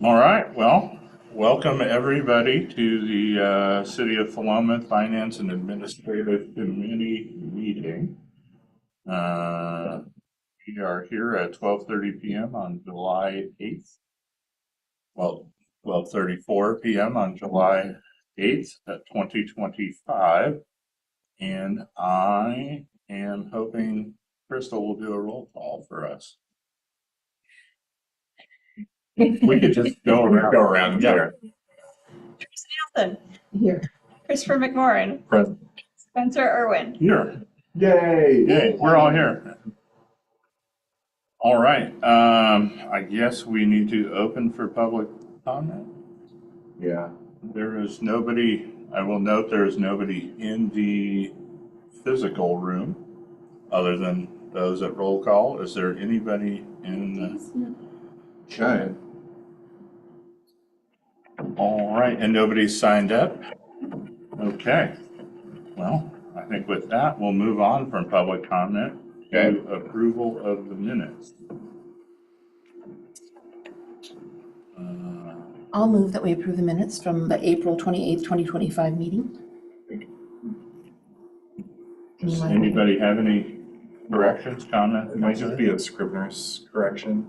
All right, well, welcome everybody to the City of Philomath Finance and Administrative Committee meeting. We are here at 12:30 p.m. on July 8th. Well, 12:34 p.m. on July 8th at 2025. And I am hoping Crystal will do a roll call for us. We could just go around. Yeah. Tracy Nelson, Here. Christopher McMorrin, Present. Spencer Irwin. Here. Yay! Yay, we're all here. All right, I guess we need to open for public comment. Yeah. There is nobody, I will note there is nobody in the physical room other than those at roll call. Is there anybody in the? Okay. All right, and nobody's signed up? Okay. Well, I think with that, we'll move on from public comment to approval of the minutes. I'll move that we approve the minutes from the April 28th, 2025 meeting. Does anybody have any corrections, comments? It might just be a Scrivener's correction,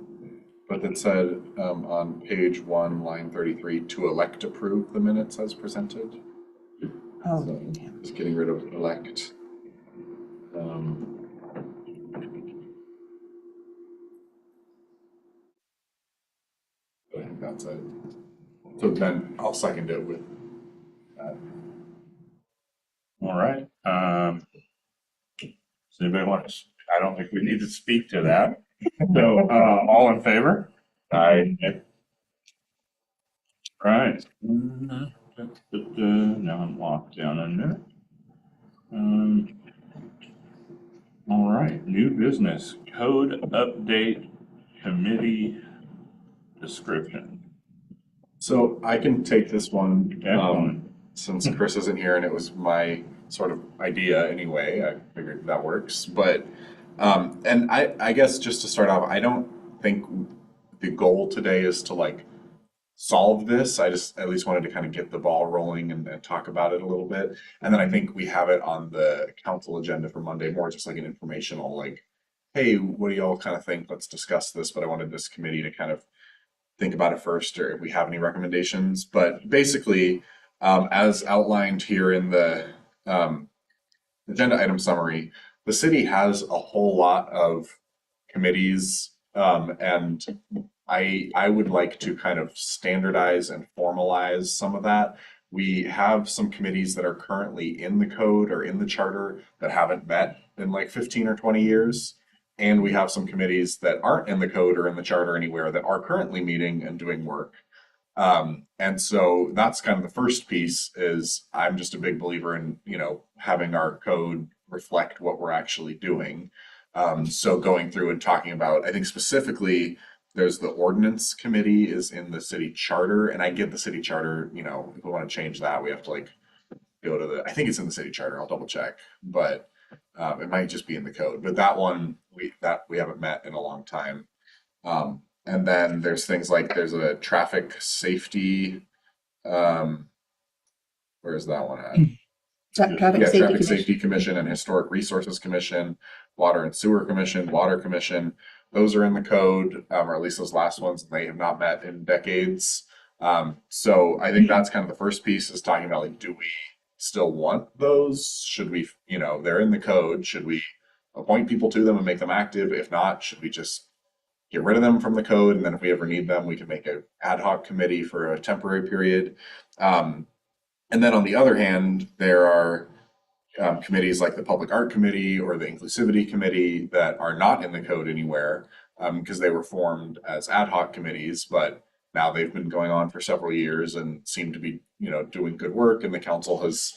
but it said on page 1, line 33, to elect to approve the minutes as presented. Oh, So okay. just getting rid of elect. I think that's it. So then I'll second it with that. All right. Does anybody want to? I don't think we need to speak to that. So, all in favor? Aye. Right. Now I'm locked down a minute. All right. New business code update committee description. So I can take this one. Excellent. Since Chris isn't here and it was my sort of idea anyway, I figured that works. But, and I guess just to start off, I don't think the goal today is to like solve this. I just at least wanted to kind of get the ball rolling and talk about it a little bit. And then I think we have it on the council agenda for Monday, more just like an informational, like, hey, what do y'all kind of think? Let's discuss this. But I wanted this committee to kind of think about it first, or if we have any recommendations. But basically, as outlined here in the agenda item summary, the city has a whole lot of committees, and I would like to kind of standardize and formalize some of that. We have some committees that are currently in the code or in the charter that haven't met in like 15 or 20 years. And we have some committees that aren't in the code or in the charter anywhere that are currently meeting and doing work. And so that's kind of the first piece is I'm just a big believer in, having our code reflect what we're actually doing. So going through and talking about, I think specifically there's the ordinance committee is in the city charter, and I get the city charter, if we want to change that, we have to like go to I think it's in the city charter, I'll double check, but it might just be in the code. But that one, we haven't met in a long time. And then there's things like there's a traffic safety, where's that one at? Traffic Safety Traffic Commission. Safety Commission and Historic Resources Commission, Water and Sewer Commission, Water Commission. Those are in the code, or at least those last ones, they have not met in decades. So I think that's kind of the first piece is talking about like, do we still want those? Should we, they're in the code. Should we appoint people to them and make them active? If not, should we just get rid of them from the code? And then if we ever need them, we can make an ad hoc committee for a temporary period. And then on the other hand, there are committees like the Public Art Committee or the Inclusivity Committee that are not in the code anywhere because they were formed as ad hoc committees, but now they've been going on for several years and seem to be, doing good work. And the council has,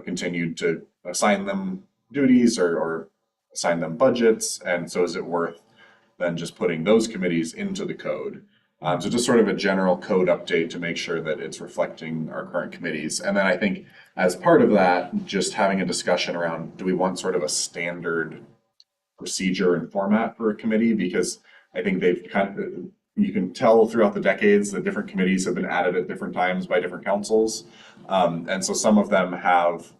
continued to assign them duties or assign them budgets. And so is it worth then just putting those committees into the code? So just sort of a general code update to make sure that it's reflecting our current committees. And then I think as part of that, just having a discussion around, do we want sort of a standard procedure and format for a committee? Because I think they've you can tell throughout the decades that different committees have been added at different times by different councils. And so some of them have,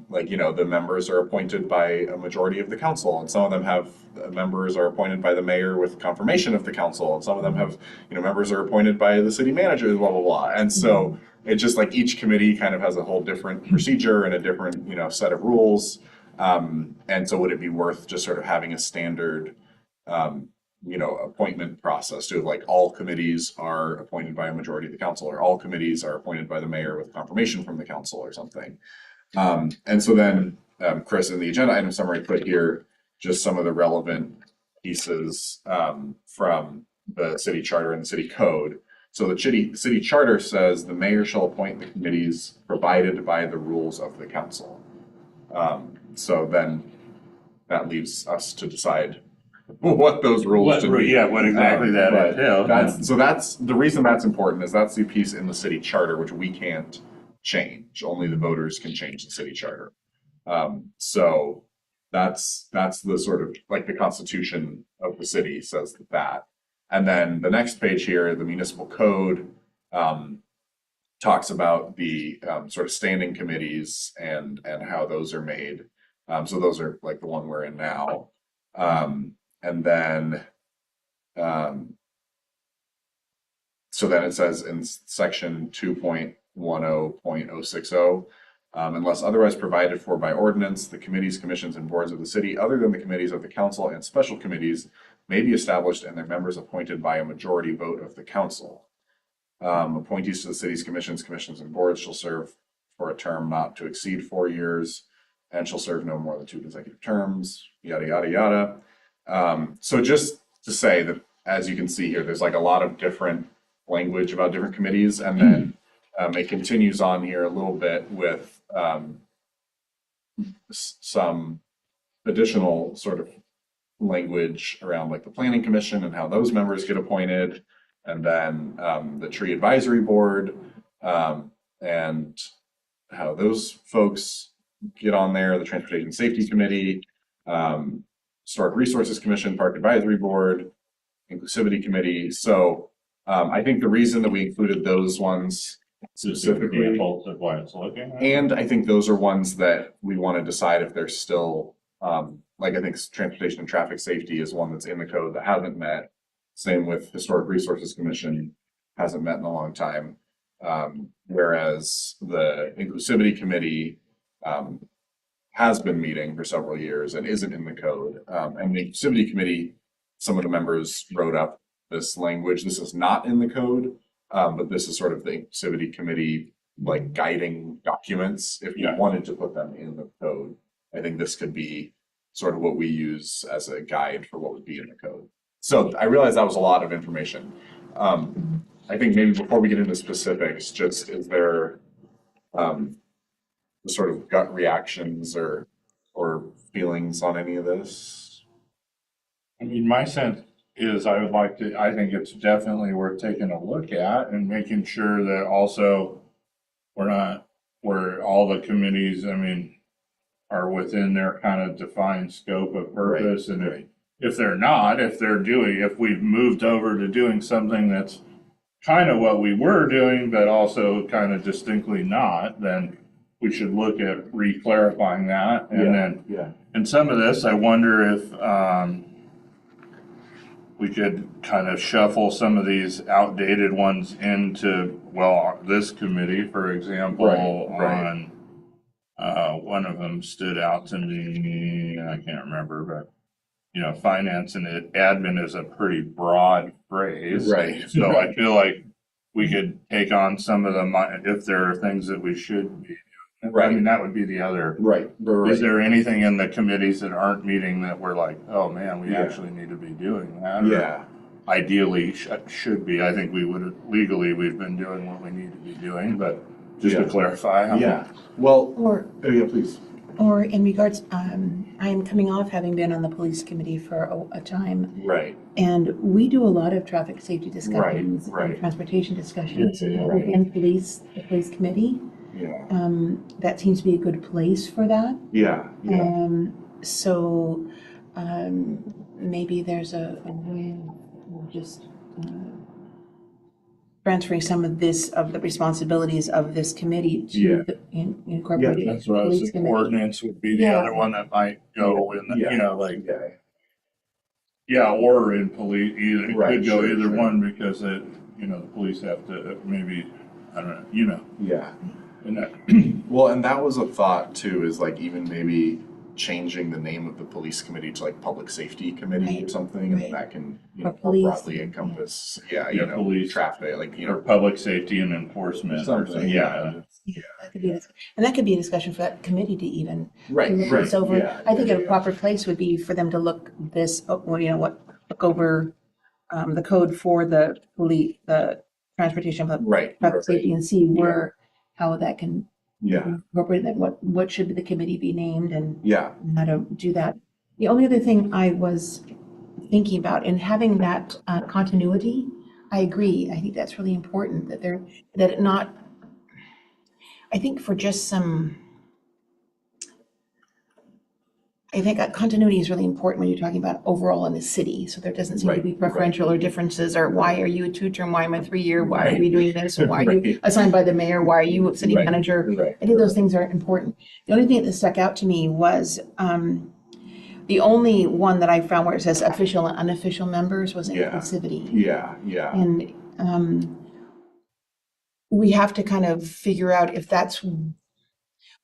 like, the members are appointed by a majority of the council, and some of them have members are appointed by the mayor with confirmation of the council, and some of them have, members are appointed by the city manager, blah, blah, blah. And so it's just like each committee kind of has a whole different procedure and a different, set of rules. And so would it be worth just sort of having a standard, appointment process to like all committees are appointed by a majority of the council, or all committees are appointed by the mayor with confirmation from the council or something. And so then, Chris, in the agenda item summary, put here just some of the relevant pieces from the city charter and the city code. So the city charter says the mayor shall appoint the committees provided by the rules of the council. So then that leaves us to decide what those rules should be. Yeah, what exactly that But entails. So that's the reason that's important, is that's the piece in the city charter which we can't change. Only the voters can change the city charter. So that's the sort of like the constitution of the city says that. And then the next page here, the municipal code, talks about the sort of standing committees and how those are made. So those are like the one we're in now. And then, so then it says in section 2.10.060, unless otherwise provided for by ordinance, the committees, commissions, and boards of the city, other than the committees of the council and special committees, may be established and their members appointed by a majority vote of the council. Appointees to the city's commissions, and boards shall serve for a term not to exceed 4 years and shall serve no more than 2 consecutive terms, yada, yada, yada. So just to say that, as you can see here, there's like a lot of different language about different committees, and then it continues on here a little bit with some additional sort of language around like the planning commission and how those members get appointed, and then the tree advisory board and how those folks get on there, the transportation safety committee, historic resources commission, park advisory board, inclusivity committee. So I think the reason that we included those ones specifically, Examples of what it's looking at. and I think those are ones that we want to decide if they're still, like I think transportation and traffic safety is one that's in the code that hasn't met. Same with historic resources commission, hasn't met in a long time. Whereas the inclusivity committee has been meeting for several years and isn't in the code. And the inclusivity committee, some of the members wrote up this language. This is not in the code, but this is sort of the inclusivity committee like guiding documents. If you wanted to put them in the code, I think this could be sort of what we use as a guide for what would be in the code. So I realize that was a lot of information. I think maybe before we get into specifics, just is there the sort of gut reactions or feelings on any of this? I mean, my sense is I think it's definitely worth taking a look at and making sure that also where all the committees, I mean, are within their kind of defined scope of purpose. Right, and right. if they're not, if we've moved over to doing something that's kind of what we were doing, but also kind of distinctly not, then we should look at re-clarifying that. And then in some of this, I wonder if we could kind of shuffle some of these outdated ones into, well, this committee, for example, on one of them stood out to me, I can't remember, but finance and admin is a pretty broad phrase. Right. So I feel like we could take on some of them if there are things that we should be doing. Right. I mean, that would be the other. Right. Is there anything in the committees that aren't meeting that we're like, oh man, we actually need to be doing that? Yeah. Or ideally should be. I think we've been doing what we need to be doing, but just to clarify. Well, Or, please. or in regards, I'm coming off having been on the police committee for a time, Right. and we do a lot of traffic safety discussions Right. and transportation discussions Right. within the police committee. Yeah. That seems to be a good place for that. Yeah. So maybe there's a way of just transferring some of the responsibilities of this committee Yeah. to incorporating That's what I was police thinking. committee. Ordinance would be the Yeah. other one that might go in, the, Yeah. you know, like, Okay. yeah, or in police, either, it Right, could go sure, either sure. one because it, you know, the police have to maybe, I don't know, you know, Yeah. and that, Well, and that was a thought too, is like even maybe changing the name of the police committee to like public safety committee or Right, something, right. and that can, you Or know, more police, broadly yeah. encompass, you Yeah, know, police. traffic, like, you or know, public safety and enforcement or Something, something, yeah. Yeah, that could be, and that could be a discussion for that committee to even Right, look right, this over. yeah, I think yeah, a yeah. proper place would be for them to look this, well, you know, look over the code for the police, the transportation, Right, public right, safety, and see where, how that can yeah, incorporate that, what should the committee be named and yeah, how to do that. The only other thing I was thinking about, in having that continuity, I agree. I think that's really important, that it not, I think for just some, I think that continuity is really important when you're talking about overall in the city. So there doesn't seem to Right, be right. preferential or differences, or why are you a two-term, why am I 3-year, why are Right. we doing this, or why are you Right. assigned by the mayor, why are you a city Right, manager? right, I think those things are important. The only thing that stuck out to me was the only one that I found where it says official and unofficial members was Yeah. inclusivity. yeah, yeah, And we have to kind of figure out if that's,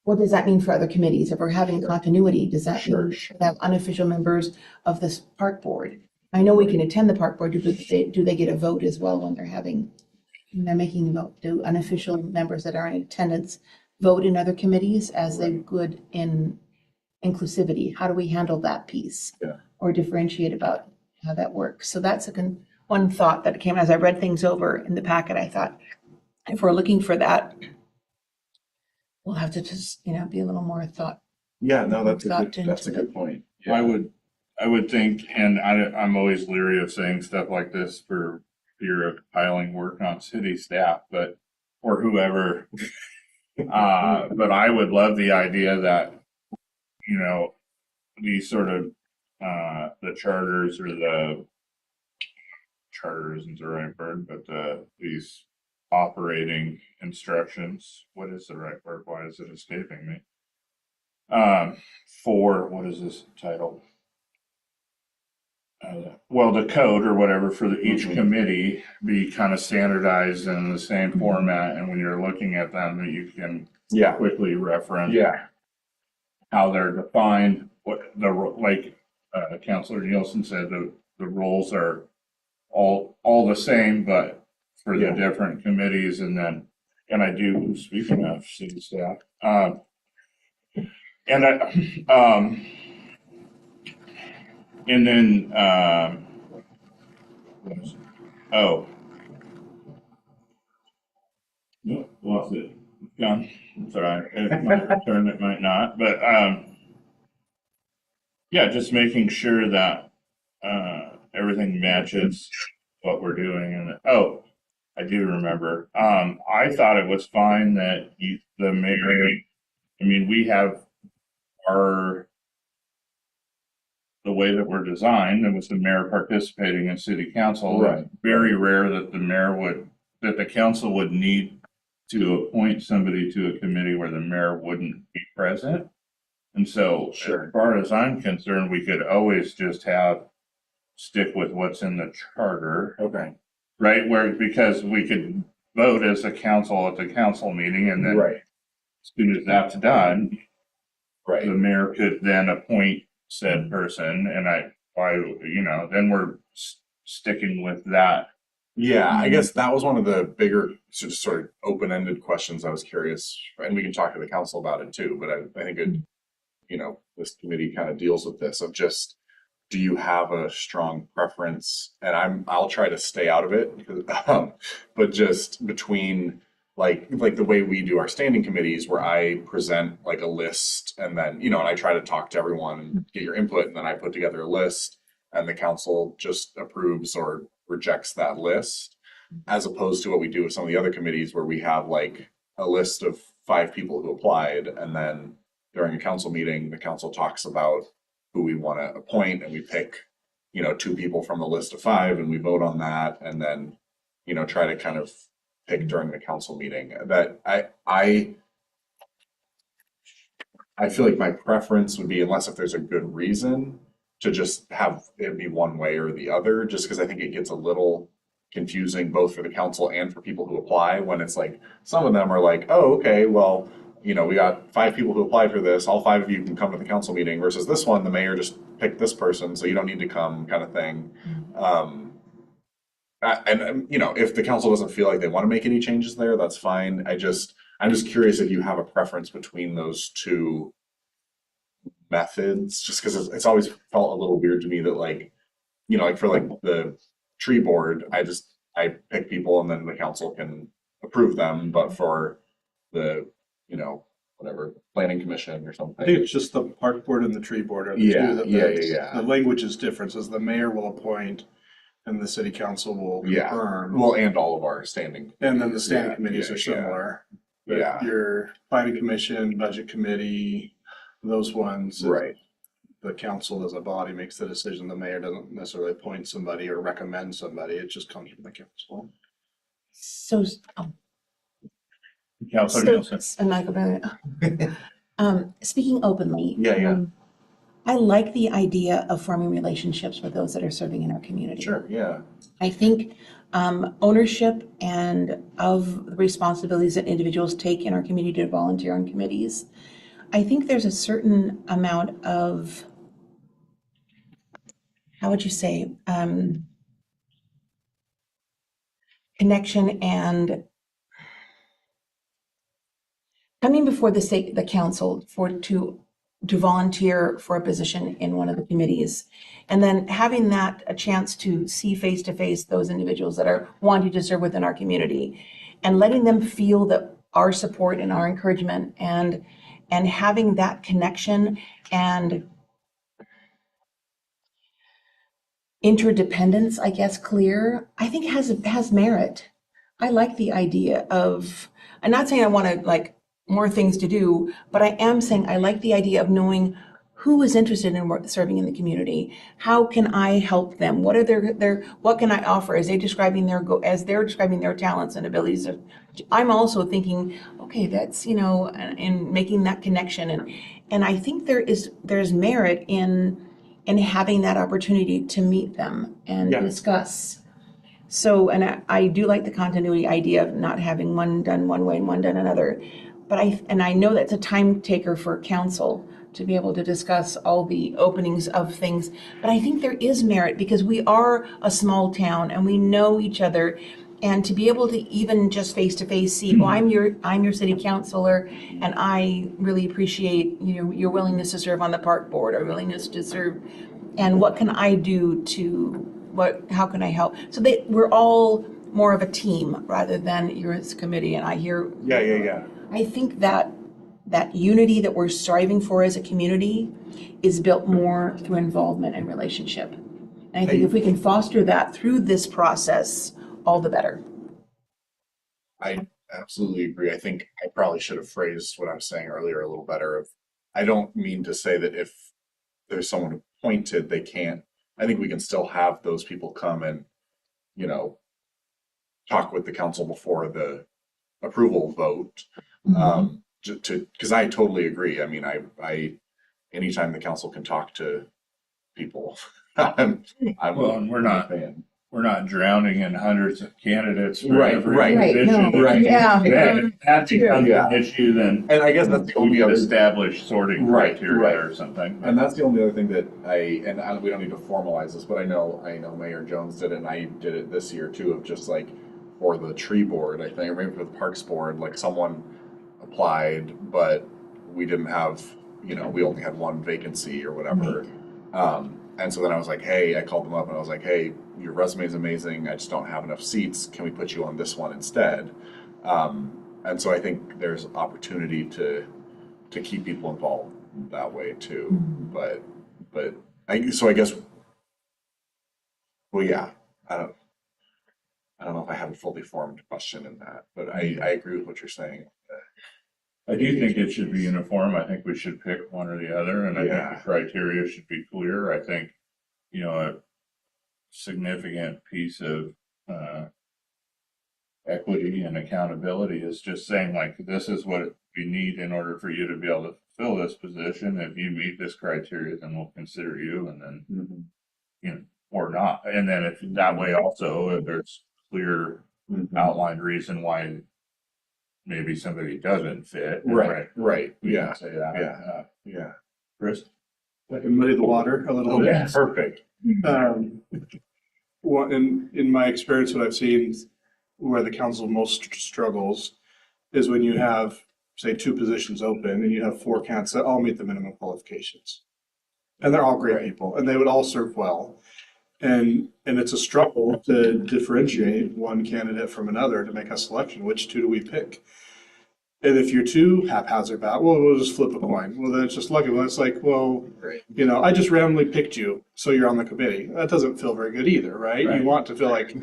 what does that mean for other committees? If we're having continuity, does that Sure, mean sure. we have unofficial members of this park board? I know we can attend the park board, do they get a vote as well when they're making a vote? Do unofficial members that are in attendance vote in other committees as they would in inclusivity? How do we handle that piece? Yeah. Or differentiate about how that works? So that's one thought that came as I read things over in the packet. I thought, if we're looking for that, we'll have to just, be a little more thought. Yeah, no, that's a Thought good, that's a into good point. I would think, and I'm always leery of saying stuff like this for fear of piling work on city staff, but, or whoever. But I would love the idea that, you know, these sort of, the charters or the charter isn't the right word, but, these operating instructions, what is the right word? Why is it escaping me? For, what is this title? Well, the code or whatever for each Mhm. committee be kind of standardized in the same format, and when you're looking at them, that you can Yeah, quickly reference yeah, how they're defined, what like Councilor Nielsen said, the roles are all the same, but for the Yeah. different committees, and then, and I do, speaking of city staff, and and then, what is it? Oh. No, lost it. It's gone. It's all right. It might return, it might not. But yeah, just making sure that everything matches what we're doing. And oh, I do remember. I thought it was fine that the mayor. I mean, we have the way that we're designed, and with the mayor participating in city council. Right. It's very rare that the council would need to appoint somebody to a committee where the mayor wouldn't be present. And so, Sure. as far as I'm concerned, we could always just stick with what's in the charter, okay, right? Because we could vote as a council at the council meeting, and then right, as soon as that's done, the right. mayor could then appoint said person, and then we're sticking with that. Yeah, I guess that was one of the bigger sort of open-ended questions I was curious, and we can talk to the council about it too, but I think this committee kind of deals with this of just, do you have a strong preference? And I'll try to stay out of it, because, but just between like the way we do our standing committees, where I present like a list, and then, and I try to talk to everyone and get your input, and then I put together a list, and the council just approves or rejects that list, as opposed to what we do with some of the other committees, where we have like a list of 5 people who applied, and then during a council meeting, the council talks about who we want to appoint, and we pick 2 people from the list of 5 and we vote on that and then, try to kind of pick during the council meeting. That I feel like my preference would be, unless if there's a good reason, to just have it be one way or the other, just because I think it gets a little confusing both for the council and for people who apply, when it's like, some of them are like, oh, okay, well, we got 5 people who applied for this, all 5 of you can come to the council meeting, versus this one, the mayor just picked this person, so you don't need to come, kind of thing. If the council doesn't feel like they want to make any changes there, that's fine. I'm just curious if you have a preference between those 2 methods, just because it's always felt a little weird to me that, like, like for like the tree board, I pick people and then the council can approve them, but for the, whatever, planning commission or I think something. it's just the park board and the tree board are the Yeah, two that yeah. the language is different, says the mayor will appoint and the city council will Yeah, confirm. well, and all of our standing. And then the standing Yeah, committees yeah, are similar. But Yeah. your planning commission, budget committee, those ones. Right. The council as a body makes the decision. The mayor doesn't necessarily appoint somebody or recommend somebody. It just comes from the council. So, Counselor Nielsen. I'm not gonna, speaking openly. Yeah. I like the idea of forming relationships with those that are serving in our community. Sure, yeah. I think ownership and of the responsibilities that individuals take in our community to volunteer on committees. I think there's a certain amount of, how would you say, connection and coming before the council to volunteer for a position in one of the committees. And then having that a chance to see face to face those individuals that are wanting to serve within our community and letting them feel that our support and our encouragement and having that connection and interdependence, I guess, clear, I think has merit. I like the idea of, I'm not saying I want to like more things to do, but I am saying I like the idea of knowing who is interested in serving in the community. How can I help them? What are what can I offer as they're describing their talents and abilities? I'm also thinking, okay, that's, and making that connection. And I think there's merit in having that opportunity to meet them and Yeah. discuss. So, and I do like the continuity idea of not having one done one way and one done another. But I know that's a time taker for council to be able to discuss all the openings of things. But I think there is merit because we are a small town and we know each other. And to be able to even just face to face see, oh, I'm your city councilor, and I really appreciate your willingness to serve on the park board or willingness to serve. And what can I do how can I help? So we're all more of a team rather than you're a committee. And I hear. Yeah. I think that unity that we're striving for as a community is built more through involvement and relationship. And I think if we can foster that through this process, all the better. I absolutely agree. I think I probably should have phrased what I was saying earlier a little better. I don't mean to say that if there's someone appointed, they can't. I think we can still have those people come and, talk with the council before the approval vote. Because I totally agree. I mean, I anytime the council can talk to people, I'm Well, and we're a not- fan. We're not drowning in hundreds of candidates for Right, every right, position. no, right. Yeah. Then if that becomes Yeah. an issue, then And I guess that's the we only need other. established sorting Right, criteria right. or something. And that's the only other thing that we don't need to formalize this, but I know Mayor Jones did it and I did it this year too, of just like for the tree board, I think, or maybe for the parks board, like someone applied, but we didn't have, we only had one vacancy or whatever. And so then I was like, hey, I called them up and I was like, hey, your resume is amazing. I just don't have enough seats. Can we put you on this one instead? And so I think there's opportunity to keep people involved that way too. But I guess, well, yeah, I don't know if I have a fully formed question in that, but I agree with what you're saying. I do think it should be uniform. I think we should pick one or the other, and I think Yeah. the criteria should be clear. I think, significant piece of, equity and accountability is just saying like, this is what we need in order for you to be able to fill this position. If you meet this criteria, then we'll consider you, and then, Mhm. you know, or not. And then if that way also, if there's clear Mhm. outlined reason why maybe somebody doesn't fit. Right, right, We can yeah, say that. yeah, yeah. Chris? I can muddy the water a little Oh, bit. yeah, perfect. Um, Well, in my experience, what I've seen where the council most struggles is when you have, say, two positions open and you have four candidates that all meet the minimum qualifications. And they're all great Right. people and they would all serve well. And it's a struggle to differentiate one candidate from another to make a selection. Which two do we pick? And if you're too haphazard about, well, we'll just flip a coin. Well, then it's just lucky. Well, it's like, well, Right. you know, I just randomly picked you, so you're on the committee. That doesn't feel very good either, right? Right. You want to feel like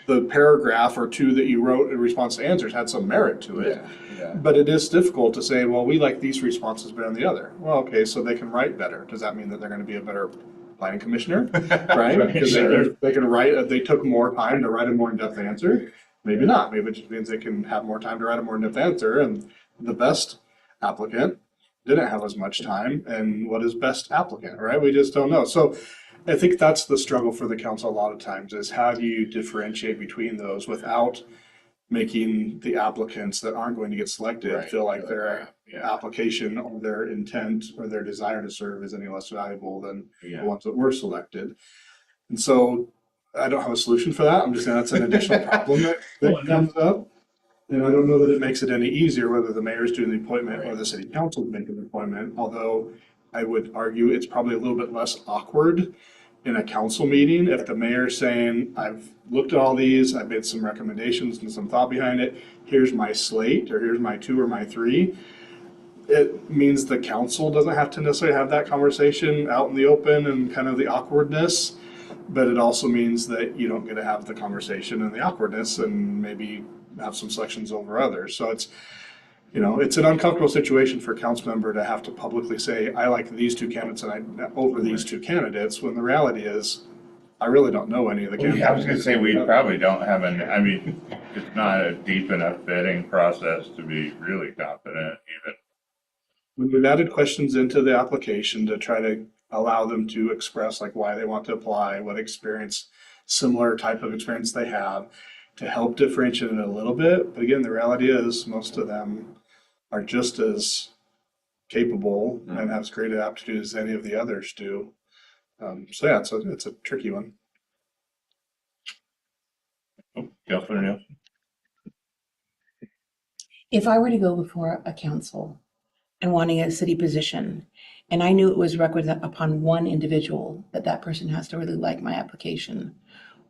the paragraph or two that you wrote in response to answers had some merit to it. Yeah. But it is difficult to say, well, we like these responses better than the other. Well, okay, so they can write better. Does that mean that they're going to be a better planning commissioner? Right? Because they can write, they took more time to write a more in-depth answer. Maybe not. Maybe it just means they can have more time to write a more in-depth answer. And the best applicant didn't have as much time. And what is best applicant, right? We just don't know. So I think that's the struggle for the council a lot of times is how do you differentiate between those without making the applicants that aren't going to get selected Right. feel like their Yeah. application or their intent or their desire to serve is any less valuable than Yeah. the ones that were selected. And so I don't have a solution for that. I'm just saying that's an additional problem that comes up. And I don't know that it makes it any easier whether the mayor's doing the appointment or the city council making the appointment, although I would argue it's probably a little bit less awkward in a council meeting if the mayor's saying, I've looked at all these, I've made some recommendations and some thought behind it, here's my slate, or here's my two or my three. It means the council doesn't have to necessarily have that conversation out in the open and kind of the awkwardness. But it also means that you don't get to have the conversation and the awkwardness and maybe have some selections over others. So it's, you know, it's an uncomfortable situation for a council member to have to publicly say, I like these two candidates and I over these two candidates, when the reality is, I really don't know any of the candidates. I was gonna say, we probably don't have I mean, it's not a deep enough vetting process to be really confident even. We've added questions into the application to try to allow them to express like why they want to apply, what experience, similar type of experience they have, to help differentiate it a little bit. But again, the reality is most of them are just as capable and have as great an aptitude as any of the others do. So yeah, it's a tricky one. Councilor Neal? If I were to go before a council and wanting a city position, and I knew it was requisite upon one individual that that person has to really like my application,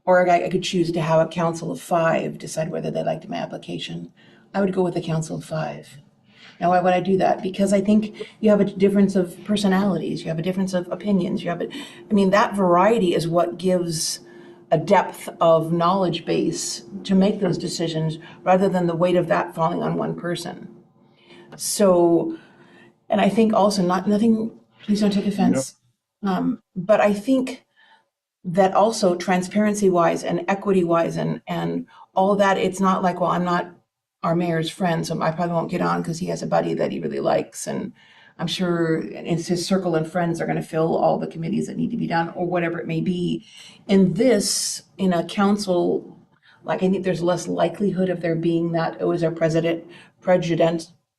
or I could choose to have a council of 5 decide whether they liked my application, I would go with the council of 5. Now, why would I do that? Because I think you have a difference of personalities, you have a difference of opinions, I mean, that variety is what gives a depth of knowledge base to make those decisions rather than the weight of that falling on one person. So, and I think also nothing, please don't take offense. But I think that also transparency wise and equity wise and all that, it's not like, well, I'm not our mayor's friend, so I probably won't get on because he has a buddy that he really likes. And I'm sure it's his circle and friends are going to fill all the committees that need to be done or whatever it may be. In a council, like I think there's less likelihood of there being that, oh, is there prejudicial,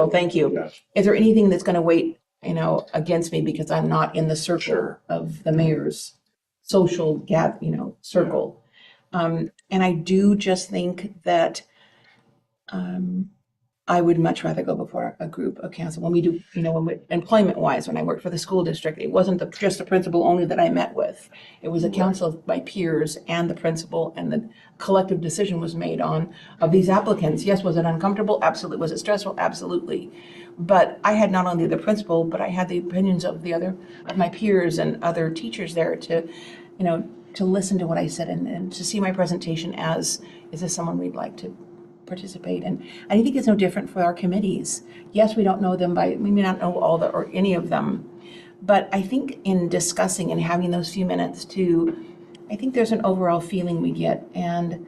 thank you. Yeah. Is there anything that's gonna weigh, against me because I'm not in the circle Sure. of the mayor's social circle? And I do just think that, I would much rather go before a group of council. When we do, employment-wise, when I worked for the school district, it wasn't just the principal only that I met with. It was a council of my peers and the principal, and the collective decision was made of these applicants. Yes, was it uncomfortable? Absolutely. Was it stressful? Absolutely. But I had not only the principal, but I had the opinions of my peers and other teachers there to listen to what I said and to see my presentation as, is this someone we'd like to participate. And I think it's no different for our committees. Yes, we don't know them we may not know all or any of them, But I think in discussing and having those few minutes too, I think there's an overall feeling we get. And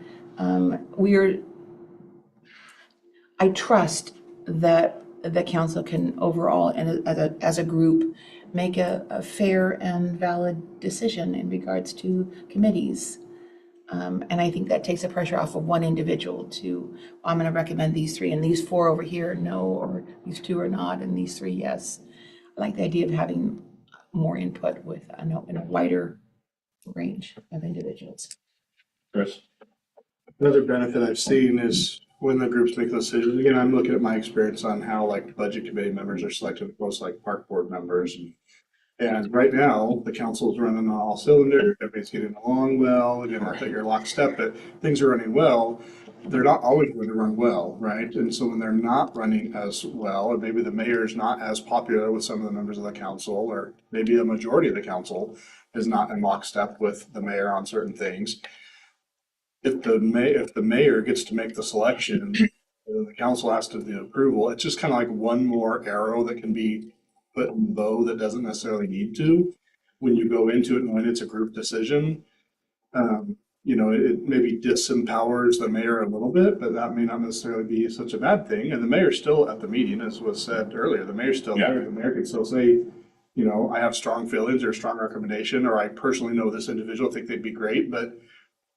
I trust that the council can overall and as a group make a fair and valid decision in regards to committees. And I think that takes the pressure off of one individual to, I'm going to recommend these three and these four over here, no, or these two are not, and these three, yes. I like the idea of having more input with in a wider range of individuals. Chris? Another benefit I've seen is when the groups make those decisions, again, I'm looking at my experience on how like budget committee members are selected, most like park board members. And right now, the council's running on all cylinders, everybody's getting along well, again, not that you're lockstep, but things are running well. They're not always going to run well, right? And so when they're not running as well, or maybe the mayor's not as popular with some of the members of the council, or maybe a majority of the council is not in lockstep with the mayor on certain things. If the mayor gets to make the selection, and the council has to do approval, it's just kind of like one more arrow that can be put in the bow that doesn't necessarily need to. When you go into it knowing it's a group decision, it maybe disempowers the mayor a little bit, but that may not necessarily be such a bad thing. And the mayor's still at the meeting, as was said earlier, the mayor's still there. The mayor can still say, I have strong feelings or strong recommendation, or I personally know this individual, think they'd be great, but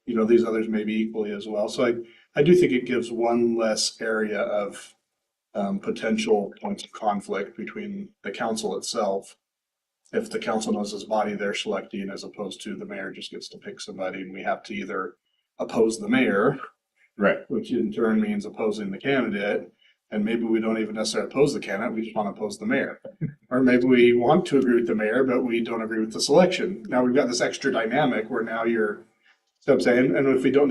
these others may be equally as well. So I do think it gives one less area of potential points of conflict between the council itself. If the council knows his body they're selecting, as opposed to the mayor just gets to pick somebody and we have to either oppose the mayor, Right. which in turn means opposing the candidate. And maybe we don't even necessarily oppose the candidate, we just want to oppose the mayor. Or maybe we want to agree with the mayor, but we don't agree with the selection. Now we've got this extra dynamic where now you're, so I'm saying, and if we don't